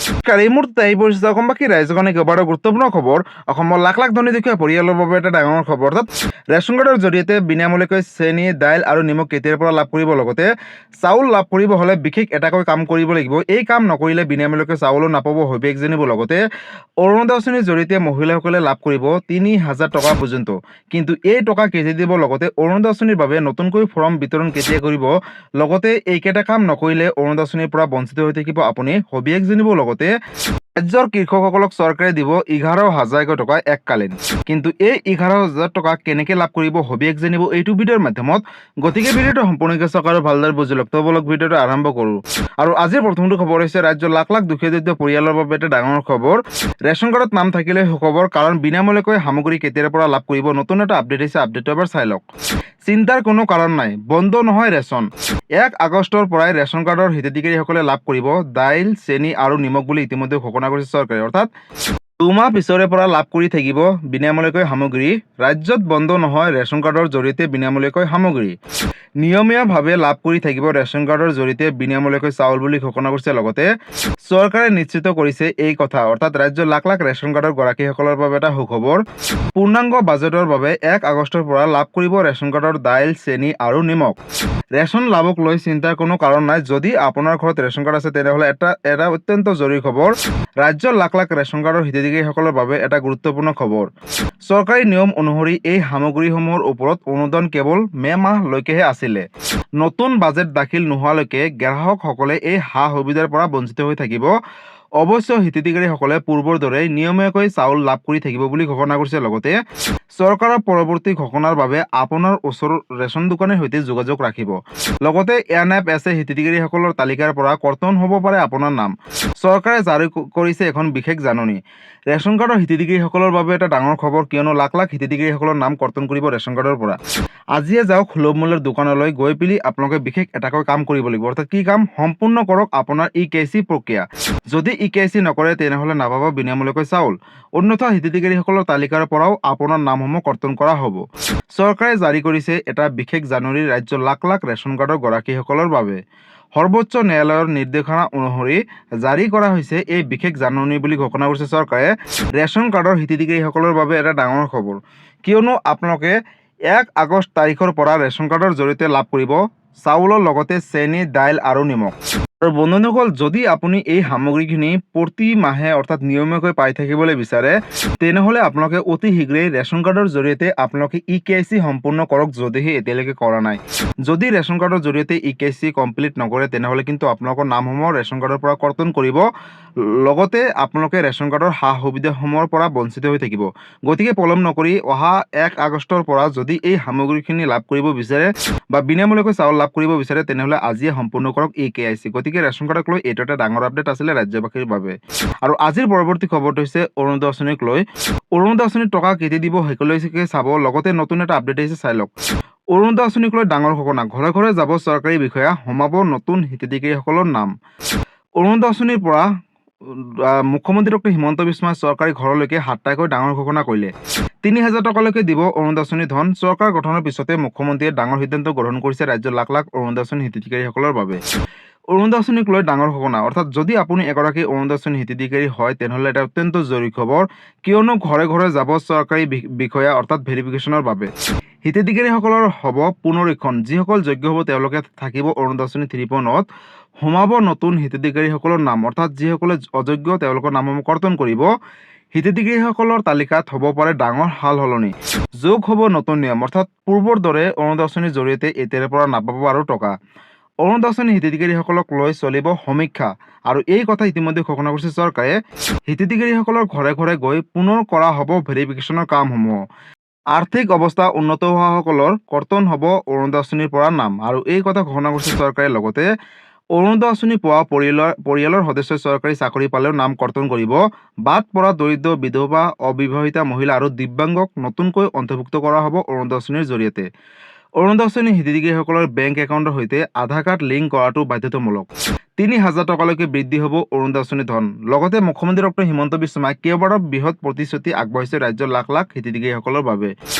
এই মুহূৰ্তে আহি পৰিছে অসমবাসী ৰাইজৰ কেইবাটাও গুৰুত্বপূৰ্ণ খবৰ। অসমৰ লাখ লাখ ধনী দুখীয়া পৰিয়ালৰ বাবে এটা ডাঙৰ খবৰ। অৰ্থাৎ ৰেচন কাৰ্ডৰ জৰিয়তে বিনামূলীয়াকৈ চেনি, দাইল আৰু নিমখ কেতিয়াৰ পৰা লাভ কৰিব, লগতে চাউল লাভ কৰিব হ'লে বিশেষ এটাকৈ কাম কৰিব লাগিব। এই কাম নকৰিলে বিনামূলীয়াকৈ চাউলো নাপাব, সবিশেষ জানিব। লগতে অৰুণোদয় আঁচনিৰ জৰিয়তে মহিলাসকলে লাভ কৰিব ৩,০০০ টকা পৰ্যন্ত। কিন্তু এই টকা কেতিয়া দিব, লগতে অৰুণোদয় আঁচনিৰ বাবে নতুনকৈ ফৰ্ম বিতৰণ কেতিয়া কৰিব, লগতে এইকেইটা কাম নকৰিলে অৰুণোদয় আঁচনিৰ পৰা বঞ্চিত হৈ থাকিব আপুনি, সবিশেষ জানিব। লগতে ৰাজ্যৰ কৃষকসকলক চৰকাৰে দিব 11,০০০ টকা এককালীন। কিন্তু এই 11,০০০ টকা কেনেকৈ লাভ কৰিব, সবিশেষ জানিব এইটো ভিডিঅ'ৰ মাধ্যমত। গতিকে ভিডিঅ'টো সম্পূৰ্ণকৈ চাওক আৰু ভালদৰে বুজি লওক। তো বলক ভিডিঅ'টো আৰম্ভ কৰোঁ। আৰু আজিৰ প্ৰথমটো খবৰ হৈছে ৰাজ্যৰ লাখ লাখ দুখীয়া দৰিদ্ৰ পৰিয়ালৰ বাবে এটা ডাঙৰ খবৰ। ৰেচন কাৰ্ডত নাম থাকিলে সুখবৰ, কাৰণ বিনামূলীয়াকৈ সামগ্ৰী কেতিয়াৰ পৰা লাভ কৰিব। নতুন এটা আপডেট আহিছে, আপডেটটো এবাৰ চাই লওক। চিন্তাৰ কোনো কাৰণ নাই, বন্ধ নহয় ৰেচন। 1 আগষ্টৰ পৰাই ৰেচন কাৰ্ডৰ হিতাধিকাৰীসকলে লাভ কৰিব দাইল, চেনি আৰু নিমখ বুলি ইতিমধ্যে ঘোষণা কৰিছে চৰকাৰে। অৰ্থাৎ 2 মাহ পিছৰে পৰা লাভ কৰি থাকিব বিনামূলীয়াকৈ সামগ্ৰী। ৰাজ্যত বন্ধ নহয় ৰেচন কাৰ্ডৰ জৰিয়তে বিনামূলীয়াকৈ সামগ্ৰী। নিয়মীয়াভাৱে লাভ কৰি থাকিব ৰেচন কাৰ্ডৰ জৰিয়তে বিনামূলীয়াকৈ চাউল বুলি ঘোষণা কৰিছে। লগতে চৰকাৰে নিশ্চিত কৰিছে এই কথা। অৰ্থাৎ ৰাজ্যৰ লাখ লাখ ৰেচন কাৰ্ডৰ গৰাকীসকলৰ বাবে এটা সুখবৰ। পূৰ্ণাংগ বাজেটৰ বাবে 1 আগষ্টৰ পৰা লাভ কৰিব ৰেচন কাৰ্ডৰ দাইল, চেনি আৰু নিমখ। ৰেচন লাভক লৈ চিন্তাৰ কোনো কাৰণ নাই। যদি আপোনাৰ ঘৰত ৰেচন কাৰ্ড আছে তেনেহ'লে এটা অত্যন্ত জৰুৰী খবৰ। ৰাজ্যৰ লাখ লাখ ৰেচন কাৰ্ডৰ হিতাধিকাৰীসকলৰ বাবে এটা গুৰুত্বপূৰ্ণ খবৰ। চৰকাৰী নিয়ম অনুসৰি এই সামগ্ৰীসমূহৰ ওপৰত অনুদান কেৱল মে' মাহলৈকেহে আছিলে। নতুন বাজেট দাখিল নোহোৱালৈকে গ্ৰাহকসকলে এই সা সুবিধাৰ পৰা বঞ্চিত হৈ থাকিব। অৱশ্য হিতাধিকাৰীসকলে পূৰ্বৰ দৰে নিয়মীয়াকৈ চাউল লাভ কৰি থাকিব বুলি ঘোষণা কৰিছে। লগতে চৰকাৰৰ পৰৱৰ্তী ঘোষণাৰ বাবে আপোনাৰ ওচৰৰ ৰেচন দোকানীৰ সৈতে যোগাযোগ ৰাখিব। লগতে NFSA হিতাধিকাৰীসকলৰ তালিকাৰ পৰা কৰ্তন হ'ব পাৰে আপোনাৰ নাম। চৰকাৰে জাৰি কৰিছে এখন বিশেষ জাননী। ৰেচন কাৰ্ডৰ হিতাধিকাৰীসকলৰ বাবে এটা ডাঙৰ খবৰ, কিয়নো লাখ লাখ হিতাধিকাৰীসকলৰ নাম কৰ্তন কৰিব ৰেচন কাৰ্ডৰ পৰা। আজিয়ে যাওক সুলভ মূল্যৰ দোকানলৈ, গৈ পেলি আপোনালোকে বিশেষ এটাকৈ কাম কৰিব লাগিব। অৰ্থাৎ কি কাম? সম্পূৰ্ণ কৰক আপোনাৰ EKYC প্ৰক্ৰিয়া। যদি EKYC নকৰে তেনেহ'লে নাপাব বিনামূলীয়াকৈ চাউল। অন্যথা হিতাধিকাৰীসকলৰ তালিকাৰ পৰাও আপোনাৰ নামসমূহ কৰ্তন কৰা হ'ব। চৰকাৰে জাৰি কৰিছে এটা বিশেষ জাননী ৰাজ্যৰ লাখ লাখ ৰেচন কাৰ্ডৰ গৰাকীসকলৰ বাবে। সৰ্বোচ্চ ন্যায়ালয়ৰ নিৰ্দেশনা অনুসৰি জাৰি কৰা হৈছে এই বিশেষ জাননী বুলি ঘোষণা কৰিছে চৰকাৰে। ৰেচন কাৰ্ডৰ হিতাধিকাৰীসকলৰ বাবে এটা ডাঙৰ খবৰ, কিয়নো আপোনালোকে 1 আগষ্ট তাৰিখৰ পৰা ৰেচন কাৰ্ডৰ জৰিয়তে লাভ কৰিব চাউলৰ লগতে চেনি, দাইল আৰু নিমখ। আৰু বন্ধুসকল, যদি আপুনি এই সামগ্ৰীখিনি প্ৰতি মাহে অৰ্থাৎ নিয়মীয়াকৈ পাই থাকিবলৈ বিচাৰে তেনেহ'লে আপোনালোকে অতি শীঘ্ৰেই ৰেচন কাৰ্ডৰ জৰিয়তে আপোনালোকে EKYC সম্পূৰ্ণ কৰক, যদিহে এতিয়ালৈকে কৰা নাই। যদি ৰেচন কাৰ্ডৰ জৰিয়তে EKYC কমপ্লিট নকৰে তেনেহ'লে কিন্তু আপোনালোকৰ নামসমূহ ৰেচন কাৰ্ডৰ পৰা কৰ্তন কৰিব। লগতে আপোনালোকে ৰেচন কাৰ্ডৰ সা সুবিধাসমূহৰ পৰা বঞ্চিত হৈ থাকিব। গতিকে পলম নকৰি অহা 1 আগষ্টৰ পৰা যদি এই সামগ্ৰীখিনি লাভ কৰিব বিচাৰে বা বিনামূলীয়াকৈ চাউল লাভ কৰিব বিচাৰে তেনেহ'লে আজিয়ে সম্পূৰ্ণ কৰক EKYC। গতিকে ৰেচন কাৰ্ডক লৈ এইটো এটা ডাঙৰ আপডেট আছিলে ৰাজ্যবাসীৰ বাবে। আৰু আজিৰ পৰৱৰ্তী খবৰটো হৈছে অৰুণোদয় আঁচনিক লৈ। অৰুণোদয় আঁচনিৰ টকা কেতিয়া দিব সেইলৈকে চাব। লগতে নতুন এটা আপডেট আহিছে, চাই লওক। অৰুণোদয় আঁচনিক লৈ ডাঙৰ ঘোষণা, ঘৰে ঘৰে যাব চৰকাৰী বিষয়া, সোমাব নতুন হিতাধিকাৰীসকলৰ নাম। অৰুণোদয় আঁচনিৰ পৰা মুখ্যমন্ত্ৰী ডক্টৰ হিমন্ত বিশ্ব শৰ্মাই চৰকাৰী ঘৰলৈকে 7টাকৈ ডাঙৰ ঘোষণা কৰিলে। 3,000 টকালৈকে দিব অৰুণোদয় আঁচনিৰ ধন। চৰকাৰ গঠনৰ পিছতে মুখ্যমন্ত্ৰীয়ে ডাঙৰ সিদ্ধান্ত গ্ৰহণ কৰিছে ৰাজ্যৰ লাখ লাখ অৰুণোদয় আঁচনি হিতাধিকাৰীসকলৰ বাবে। অৰুণোদয় আঁচনিক লৈ ডাঙৰ ঘোষণা, অৰ্থাৎ যদি আপুনি এগৰাকী অৰুণোদয় আঁচনি হিতাধিকাৰী হয় তেনেহ'লে এটা অত্যন্ত জৰুৰী খবৰ, কিয়নো ঘৰে ঘৰে যাব চৰকাৰী বিষয়া অৰ্থাৎ ভেৰিফিকেশ্যনৰ বাবে। হিতাধিকাৰীসকলৰ হ'ব পুনৰীক্ষণ, যিসকল যোগ্য হ'ব তেওঁলোকে থাকিব অৰুণোদয় আঁচনি 3.0-ত। সোমাব নতুন হিতাধিকাৰীসকলৰ নাম, অৰ্থাৎ যিসকলে অযোগ্য তেওঁলোকৰ নামসমূহ কৰ্তন কৰিব। হিতাধিকাৰীসকলৰ তালিকাত হ'ব পাৰে ডাঙৰ সাল সলনি, যোগ হ'ব নতুন নিয়ম, অৰ্থাৎ পূৰ্বৰ দৰে অৰুণোদয় আঁচনিৰ জৰিয়তে এতিয়াৰে পৰা নাপাব আৰু টকা। অৰুণোদয় আঁচনি হিতাধিকাৰীসকলক লৈ চলিব সমীক্ষা, আৰু এই কথা ইতিমধ্যে ঘোষণা কৰিছে চৰকাৰে। হিতাধিকাৰীসকলৰ ঘৰে ঘৰে গৈ পুনৰ কৰা হ'ব ভেৰিফিকেশ্যনৰ কামসমূহ। আৰ্থিক অৱস্থা উন্নত হোৱাসকলৰ কৰ্তন হ'ব অৰুণোদয় আঁচনিৰ পৰা নাম, আৰু এই কথা ঘোষণা কৰিছে চৰকাৰে। লগতে অৰুণোদয় আঁচনি পোৱা পৰিয়ালৰ সদস্যই চৰকাৰী চাকৰি পালেও নাম কৰ্তন কৰিব। বাদ পৰা দৰিদ্ৰ, বিধৱা, অবিবাহিতা মহিলা আৰু দিব্যাংগক নতুনকৈ অন্তৰ্ভুক্ত কৰা হ'ব অৰুণোদয় আঁচনিৰ জৰিয়তে। অৰুণোদয় আঁচনি হিতাধিকাৰীসকলৰ বেংক একাউণ্টৰ সৈতে আধাৰ কাৰ্ড লিংক কৰাটো বাধ্যতামূলক। 3,000 টকালৈকে বৃদ্ধি হ'ব অৰুণোদয় আঁচনিৰ ধন। লগতে মুখ্যমন্ত্ৰী ডক্টৰ হিমন্ত বিশ্ব শৰ্মাই কেইবাটাও বৃহৎ প্ৰতিশ্ৰুতি আগবঢ়াইছে ৰাজ্যৰ লাখ লাখ হিতাধিকাৰীসকলৰ বাবে।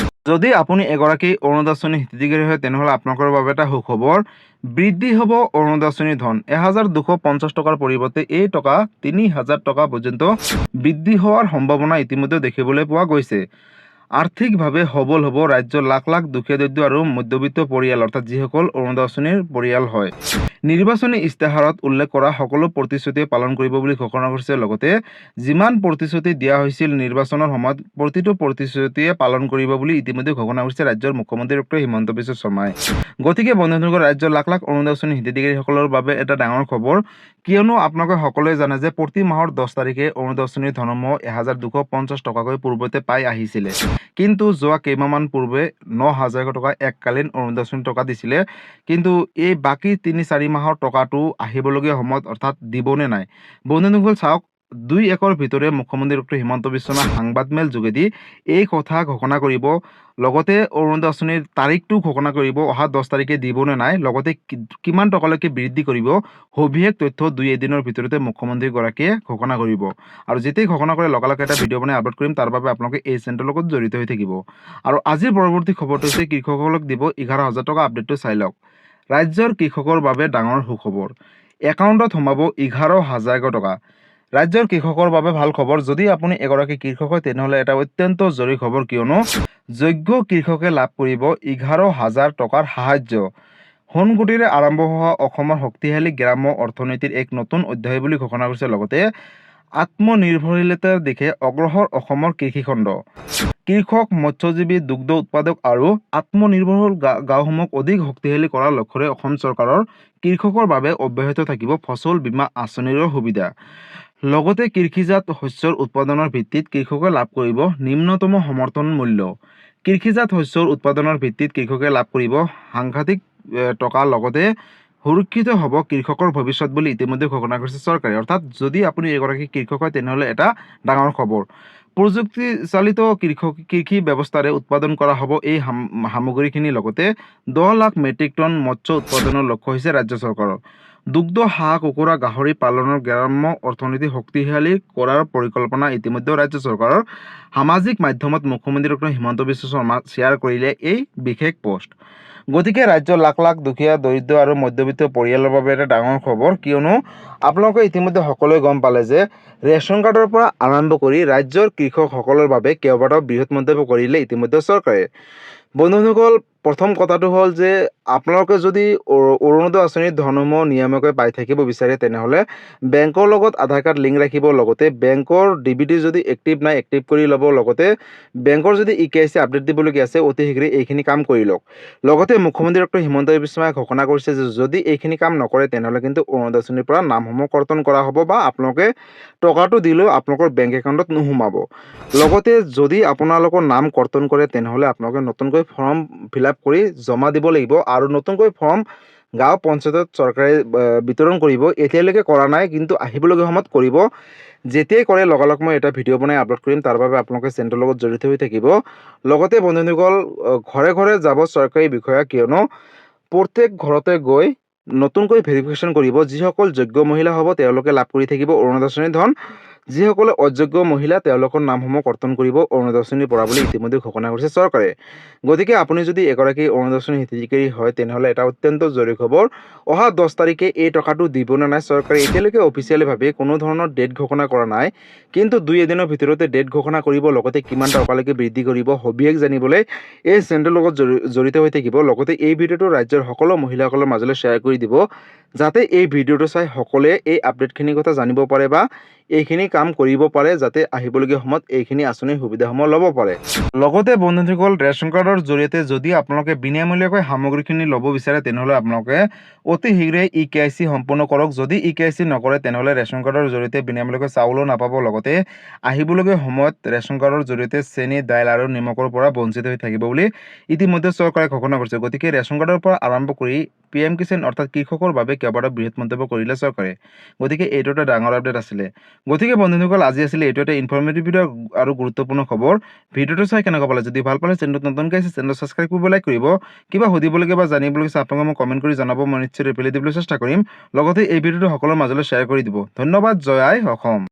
যদি আপুনি এগৰাকী অৰুণোদয় আঁচনি হিতাধিকাৰী হয় তেনেহ'লে আপোনালোকৰ বাবে এটা সুখবৰ বৃদ্ধি হ'ব অৰুণোদয় আঁচনিৰ ধন 1250 টকাৰ পৰিৱৰ্তে এই টকা 3000 টকা পৰ্যন্ত বৃদ্ধি হোৱাৰ সম্ভাৱনা ইতিমধ্যে দেখিবলৈ পোৱা গৈছে। আৰ্থিকভাৱে সবল হ'ব ৰাজ্যৰ লাখ লাখ দুখীয়া দৰিদ্ৰ আৰু মধ্যবিত্ত পৰিয়াল অৰ্থাৎ যিসকল অৰুণোদয় আঁচনিৰ পৰিয়াল হয়। নিৰ্বাচনী ইস্তাহাৰত উল্লেখ কৰা সকলো প্ৰতিশ্ৰুতি পালন কৰিব বুলি ঘোষণা কৰিছে। লগতে যিমান প্ৰতিশ্ৰুতি দিয়া হৈছিল নিৰ্বাচনৰ সময়ত প্ৰতিটো প্ৰতিশ্ৰুতিয়ে পালন কৰিব বুলি ইতিমধ্যে ঘোষণা কৰিছে ৰাজ্যৰ মুখ্যমন্ত্ৰী ডক্টৰ হিমন্ত বিশ্ব শৰ্মাই। গতিকে বন্ধুসকল, ৰাজ্যৰ লাখ লাখ অৰুণোদয় আঁচনি হিতাধিকাৰীসকলৰ বাবে এটা ডাঙৰ খবৰ, কিয়নো আপোনালোকে সকলোৱে জানে যে প্ৰতি মাহৰ 10 তাৰিখে অৰুণোদয় আঁচনিৰ ধনসমূহ 1250 টকাকৈ পূৰ্বতে পাই আহিছিলে। কিন্তু যোৱা কেইমাহমান পূৰ্বে 9000 টকা এককালীন অৰুণোদয় আঁচনিৰ টকা দিছিলে। কিন্তু এই বাকী 3-4 মাহৰ টকাটো আহিবলগীয়া সময়ত অৰ্থাৎ দিবনে নাই। বন্ধুসকল চাওক, 2 একৰ ভিতৰে মুখ্যমন্ত্ৰী ডক্টৰ হিমন্ত বিশ্ব শৰ্মা সাংবাদমেল যোগেদি এই কথা ঘোষণা কৰিব। লগতে অৰুণোদয় আঁচনিৰ তাৰিখটো ঘোষণা কৰিব, অহা 10 তাৰিখে দিবনে নাই, লগতে কিমান টকালৈকে বৃদ্ধি কৰিব, সবিশেষ তথ্য 2 এদিনৰ ভিতৰতে মুখ্যমন্ত্ৰীগৰাকীয়ে ঘোষণা কৰিব। আৰু যেতিয়াই ঘোষণা কৰে লগালগ এটা ভিডিঅ' বনাই আপলোড কৰিম, তাৰ বাবে আপোনালোকে এই চেনেলৰ লগত জড়িত হৈ থাকিব। আৰু আজিৰ পৰৱৰ্তী খবৰটো হৈছে কৃষকসকলক দিব 11,000 টকা, আপডেটটো চাই লওক। ৰাজ্যৰ কৃষকৰ বাবে ডাঙৰ সুখবৰ, একাউণ্টত সোমাব 11,000 টকা। ৰাজ্যৰ কৃষকৰ বাবে ভাল খবৰ। যদি আপুনি এগৰাকী কৃষক হয় তেনেহ'লে এটা অত্যন্ত জৰুৰী খবৰ, কিয়নো যোগ্য কৃষকে লাভ কৰিব 11,000 টকাৰ সাহায্য। সোণগুটিৰে আৰম্ভ হোৱা অসমৰ শক্তিশালী গ্ৰাম্য অৰ্থনীতিৰ এক নতুন অধ্যায় বুলি ঘোষণা কৰিছে। লগতে আত্মনিৰ্ভৰশীলতাৰ দিশে অগ্ৰসৰ অসমৰ কৃষিখণ্ড। কৃষক, মৎস্যজীৱী, দুগ্ধ উৎপাদক আৰু আত্মনিৰ্ভৰশীল গাঁওসমূহক অধিক শক্তিশালী কৰাৰ লক্ষ্যৰে অসম চৰকাৰৰ কৃষকৰ বাবে অব্যাহত থাকিব ফচল বীমা আঁচনিৰ সুবিধা। লগতে কৃষিজাত শস্যৰ উৎপাদনৰ ভিত্তিত কৃষকে লাভ কৰিব নিম্নতম সমৰ্থন মূল্য। কৃষিজাত শস্যৰ উৎপাদনৰ ভিত্তিত কৃষকে লাভ কৰিব সাংঘাতিক টকা। লগতে সুৰক্ষিত হ'ব কৃষকৰ ভৱিষ্যত বুলি ইতিমধ্যে ঘোষণা কৰিছে চৰকাৰে। অৰ্থাৎ যদি আপুনি এগৰাকী কৃষক হয় তেনেহ'লে এটা ডাঙৰ খবৰ। প্ৰযুক্তিচালিত কৃষি ব্যৱস্থাৰে উৎপাদন কৰা হ'ব এই সামগ্ৰীখিনি। লগতে 10 লাখ মেট্ৰিক টন মৎস্য উৎপাদনৰ লক্ষ্য হৈছে ৰাজ্য চৰকাৰৰ। দুগ্ধ, হাঁহ, কুকুৰা, গাহৰি পালনৰ গ্ৰাম্য অৰ্থনীতি শক্তিশালী কৰাৰ পৰিকল্পনা ইতিমধ্যে ৰাজ্য চৰকাৰৰ। সামাজিক মাধ্যমত মুখ্যমন্ত্ৰী ডক্টৰ হিমন্ত বিশ্ব শৰ্মা শ্বেয়াৰ কৰিলে এই বিশেষ পোষ্ট। গতিকে ৰাজ্যৰ লাখ লাখ দুখীয়া, দৰিদ্ৰ আৰু মধ্যবিত্ত পৰিয়ালৰ বাবে এটা ডাঙৰ খবৰ, কিয়নো আপোনালোকে ইতিমধ্যে সকলোৱে গম পালে যে ৰেচন কাৰ্ডৰ পৰা আৰম্ভ কৰি ৰাজ্যৰ কৃষকসকলৰ বাবে কেইবাটাও বৃহৎ মন্তব্য কৰিলে ইতিমধ্যে চৰকাৰে। বন্ধুসকল, প্ৰথম কথাটো হ'ল যে আপোনালোকে যদি অৰুণোদয় আঁচনিৰ ধনসমূহ নিয়মীয়াকৈ পাই থাকিব বিচাৰে তেনেহ'লে বেংকৰ লগত আধাৰ কাৰ্ড লিংক ৰাখিব। লগতে বেংকৰ ডিবিটি যদি এক্টিভ নাই, এক্টিভ কৰি ল'ব। লগতে বেংকৰ যদি EKYC আপডেট দিবলগীয়া আছে অতি শীঘ্ৰে এইখিনি কাম কৰি লওক। লগতে মুখ্যমন্ত্ৰী ডক্টৰ হিমন্ত বিশ্ব শৰ্মাই ঘোষণা কৰিছে যে যদি এইখিনি কাম নকৰে তেনেহ'লে কিন্তু অৰুণোদয় আঁচনিৰ পৰা নামসমূহ কৰ্তন কৰা হ'ব বা আপোনালোকে টকাটো দিলেও আপোনালোকৰ বেংক একাউণ্টত নোসোমাব। লগতে যদি আপোনালোকৰ নাম কৰ্তন কৰে তেনেহ'লে আপোনালোকে নতুনকৈ ফৰ্ম ফিল আপ কৰি জমা দিব লাগিব। আৰু নতুনকৈ ফৰ্ম গাঁও পঞ্চায়তত চৰকাৰে বিতৰণ কৰিব। এতিয়ালৈকে কৰা নাই, কিন্তু আহিবলগীয়া সময়ত কৰিব। যেতিয়াই কৰে লগালগ মই এটা ভিডিঅ' বনাই আপলোড কৰিম, তাৰ বাবে আপোনালোকে চেনেলৰ লগত জড়িত হৈ থাকিব। লগতে বন্ধুসকল, ঘৰে ঘৰে যাব চৰকাৰী বিষয়া, কিয়নো প্ৰত্যেক ঘৰতে গৈ নতুনকৈ ভেৰিফিকেশ্যন কৰিব। যিসকল যোগ্য মহিলা হ'ব তেওঁলোকে লাভ কৰি থাকিব অৰুণোদয় আঁচনিৰ ধন। যিসকলে অযোগ্য মহিলা তেওঁলোকৰ নামসমূহ কৰ্তন কৰিব অৰুণোদয় আঁচনিৰ পৰা বুলি ইতিমধ্যে ঘোষণা কৰিছে চৰকাৰে। গতিকে আপুনি যদি এগৰাকী অৰুণোদয় আঁচনি হিতাধিকাৰী হয় তেনেহ'লে এটা অত্যন্ত জৰুৰী খবৰ, অহা 10 তাৰিখে এই টকাটো দিবনে নাই চৰকাৰে এতিয়ালৈকে অফিচিয়েলিভাৱে কোনো ধৰণৰ ডেট ঘোষণা কৰা নাই। কিন্তু 2 এদিনৰ ভিতৰতে ডেট ঘোষণা কৰিব। লগতে কিমান টকালৈকে বৃদ্ধি কৰিব সবিশেষ জানিবলৈ এই চেনেলৰ লগত জড়িত হৈ থাকিব। লগতে এই ভিডিঅ'টো ৰাজ্যৰ সকলো মহিলাসকলৰ মাজলৈ শ্বেয়াৰ কৰি দিব, যাতে এই ভিডিঅ'টো চাই সকলোৱে এই আপডেটখিনিৰ কথা জানিব পাৰে বা এইখিনি কাম কৰিব পাৰে, যাতে আহিবলগীয়া সময়ত এইখিনি আঁচনিৰ সুবিধাসমূহ ল'ব পাৰে। লগতে বন্ধুসকল, ৰেচন কাৰ্ডৰ জৰিয়তে যদি আপোনালোকে বিনামূলীয়াকৈ সামগ্ৰীখিনি ল'ব বিচাৰে তেনেহ'লে আপোনালোকে অতি শীঘ্ৰে EKYC সম্পূৰ্ণ কৰক। যদি EKYC নকৰে তেনেহ'লে ৰেচন কাৰ্ডৰ জৰিয়তে বিনামূলীয়াকৈ চাউলো নাপাব। লগতে আহিবলগীয়া সময়ত ৰেচন কাৰ্ডৰ জৰিয়তে চেনি, দাইল আৰু নিমখৰ পৰা বঞ্চিত হৈ থাকিব বুলি ইতিমধ্যে চৰকাৰে ঘোষণা কৰিছে। গতিকে ৰেচন কাৰ্ডৰ পৰা আৰম্ভ কৰি PM কিষাণ অৰ্থাৎ কৃষকৰ বাবে কেইবাটাও বৃহৎ মন্তব্য কৰিলে চৰকাৰে। গতিকে এইটো এটা ডাঙৰ আপডেট আছিলে। গতিকে বন্ধুসকল, আজি আছিলে এইটো এটা ইনফৰ্মেটিভ ভিডিঅ' আৰু গুৰুত্বপূৰ্ণ খবৰ। ভিডিঅ'টো চাই কেনেকুৱা পালে? যদি ভাল পালে চেনেলটো নতুনকৈ আছে চেনেলটো ছাবস্ক্ৰাইব কৰিব, লাইক কৰিব। কিবা সুধিবলগীয়া বা জানিবলগীয়া আছে আপোনালোকে মোক কমেণ্ট কৰি জনাব, মই নিশ্চয় ৰিপ্লাই দিবলৈ চেষ্টা কৰিম। লগতে এই ভিডিঅ'টো সকলোৰে মাজলৈ শ্বেয়াৰ কৰি দিব। ধন্যবাদ। জয় আই অসম।